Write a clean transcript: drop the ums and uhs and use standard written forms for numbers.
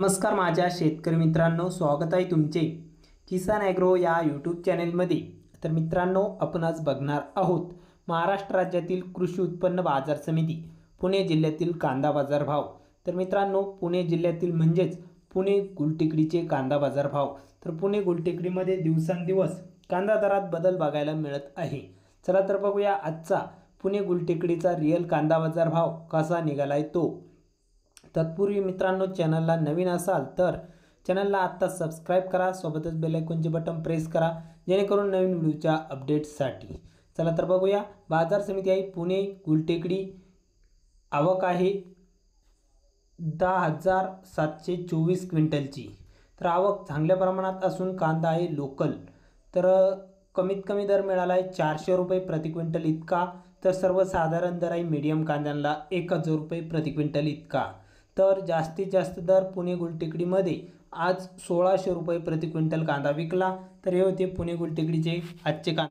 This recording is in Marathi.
नमस्कार माझ्या शेतकरी मित्रांनो, स्वागत आहे तुमचे किसान ॲग्रो या यूट्यूब चॅनेलमध्ये। तर मित्रांनो, आपण आज बघणार आहोत महाराष्ट्र राज्यातील कृषी उत्पन्न बाजार समिती पुणे जिल्ह्यातील कांदा बाजार भाव। तर मित्रांनो, पुणे जिल्ह्यातील म्हणजेच पुणे गुलटेकडीचे कांदा बाजार भाव। तर पुणे गुलटेकडीमध्ये दिवसांदिवस कांदा दरात बदल बघायला मिळत आहे। चला तर बघूया आजचा पुणे गुलटेकडीचा रिअल कांदा बाजार भाव कसा निघालाय तो। तत्पूर्वी मित्रांनो, चॅनलला नवीन असाल तर चॅनलला आत्ता सबस्क्राइब करा, सोबतच बेल आयकॉनचे बटन प्रेस करा जेणेकरून नवीन व्हिडिओच्या अपडेट्ससाठी। चला तर बघूया, बाजार समिती आहे पुणे गुलटेकडी, आवक आहे 10,724 क्विंटलची। तर आवक चांगल्या प्रमाणात असून कांदा आहे लोकल। तर कमीत कमी दर मिळाला आहे 400 रुपये प्रति क्विंटल इतका। तर सर्वसाधारण दर आहे मीडियम कांद्यांना 1,000 रुपये प्रति क्विंटल इतका। तर जास्तीत जास्त दर पुणे गुलटेकडीमध्ये आज 1600 रुपये प्रति क्विंटल कांदा विकला। तर हे होते पुणे गुलटेकडीचे आजचे कांदा।